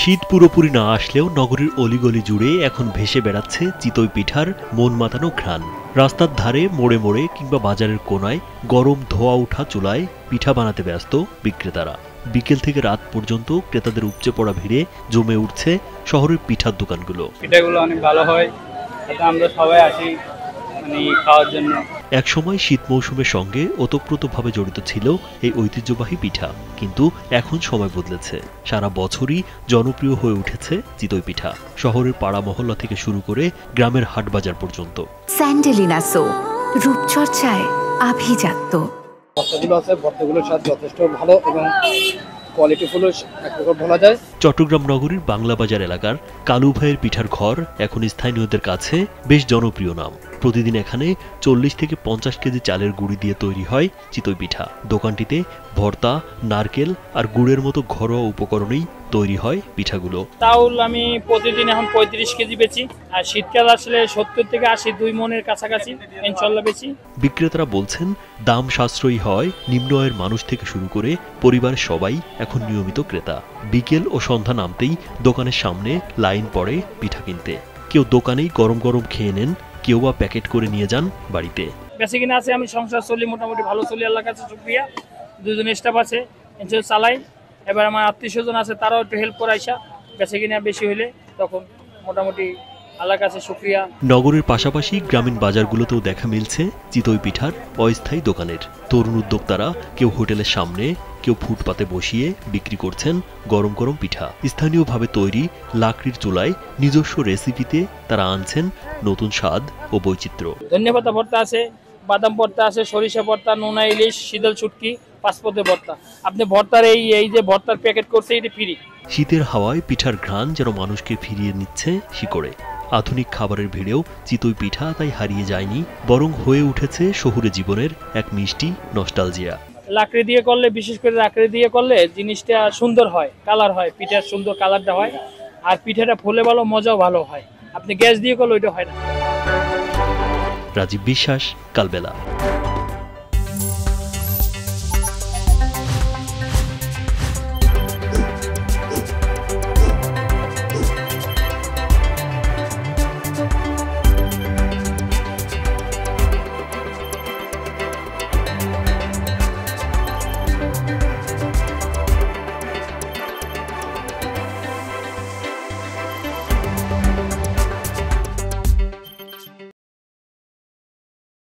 শীত পুরোপুরি না আসলেও নগরীর অলিগলি জুড়ে এখন ভেসে বেড়াচ্ছে চিতই পিঠার মন মাতানো ঘ্রাণ। রাস্তার ধারে মোড়ে মোড়ে কিংবা বাজারের কোনায় গরম ধোয়া ওঠা চুলায় পিঠা বানাতে ব্যস্ত বিক্রেতারা। বিকেল থেকে রাত পর্যন্ত ক্রেতাদের উপচে পড়া ভিড়ে জমে উঠছে শহরের পিঠার দোকানগুলো। পিঠাগুলো অনেক ভালো হয়, আমরা সবাই আসি খাওয়ার জন্য। একসময় শীত মৌসুমের সঙ্গে ওতপ্রোতভাবে জড়িত ছিল এই ঐতিহ্যবাহী পিঠা, কিন্তু এখন সময় বদলেছে। সারা বছরই জনপ্রিয় হয়ে উঠেছে চিতই পিঠা, শহরের পাড়া মহল্লা থেকে শুরু করে গ্রামের হাট বাজার পর্যন্ত। স্যান্ডেলিনা সো, রূপচর্চায় আভিজাত্য। ভর্তাগুলো আছে, ভর্তাগুলোর স্বাদ যথেষ্ট ভালো এবং কোয়ালিটিফুল এক প্রকার বলা যায়। চট্টগ্রাম নগরীর বাংলা বাজার এলাকার কালু ভাইয়ের পিঠার ঘর এখন স্থানীয়দের কাছে বেশ জনপ্রিয় নাম। প্রতিদিন এখানে 40 থেকে 50 কেজি চালের গুঁড়ি দিয়ে তৈরি হয় চিতই পিঠা। দোকানটিতে ভর্তা, নারকেল আর গুড়ের মতো ঘরোয়া উপকরণেই তৈরি হয় পিঠাগুলো। চাউল আমি প্রতিদিন এখন 35 কেজি বেচি, আর শীতকাল আসলে 70 থেকে 80 2 মনের কাছাকাছি ইনশাল্লাহ বেচি। বিক্রেতারা বলছেন দাম সাশ্রয়ী হয় নিম্ন আয়ের মানুষ থেকে শুরু করে পরিবারের সবাই এখন নিয়মিত ক্রেতা। বিকেল ও সন্ধ্যা নামতেই দোকানের সামনে লাইন পড়ে পিঠা কিনতে। কেউ দোকানেই গরম গরম খেয়ে নেন, কেউ বা প্যাকেট করে নিয়ে যান বাড়িতে। বেশি কিনা আছে, আমি সংসার চলি মোটামুটি ভালো চলি, আল্লাহর কাছে শুকরিয়া। দুজন স্টাফ আছে, চালাই। এবার আমার আত্মীয় স্বজন আছে, তারাও একটু হেল্প করে আইসা। বেশি কিনা বেশি হইলে তখন মোটামুটি আল্লাহর কাছে শুকরিয়া। নগরের পাশাপাশি গ্রামীণ বাজারগুলোতেও দেখা মিলছে চিতই পিঠার অস্থায়ী দোকানের। তরুণ উদ্যোক্তারা কেউ হোটেলের সামনে, কেউ ফুটপাতে বসিয়ে বিক্রি করছেন গরম গরম পিঠা। স্থানীয়ভাবে তৈরি লাকড়ির চুলায় নিজস্ব রেসিপিতে তারা আনছেন নতুন স্বাদ ও বৈচিত্র্য। ধন্যবাদ ভর্তা আছে, বাদাম ভর্তা আছে, সরিষা ভর্তা, নোনা ইলিশ, শীতল শুটকি, পাঁচপদে ভর্তা। আপনি ভর্তার এই যে ভর্তার প্যাকেট করছে, এটা ফ্রি। শীতের হাওয়ায় পিঠার ঘ্রাণ যেন মানুষকে ফিরিয়ে নিচ্ছে শিকড়ে। আধুনিক খাবারের ভিড়েও চিতই পিঠা তাই হারিয়ে যায়নি, বরং হয়ে উঠেছে শহুরে জীবনের এক মিষ্টি নস্টালজিয়া। লাকড়ি দিয়ে করলে, বিশেষ করে লাকড়ি দিয়ে করলে জিনিসটা সুন্দর হয়, কালার হয়, পিঠার সুন্দর কালারটা হয়, আর পিঠাটা ফুলে ভালো, মজাও ভালো হয়। আপনি গ্যাস দিয়ে করলে ওইটা হয় না। রাজীব বিশ্বাস, কালবেলা।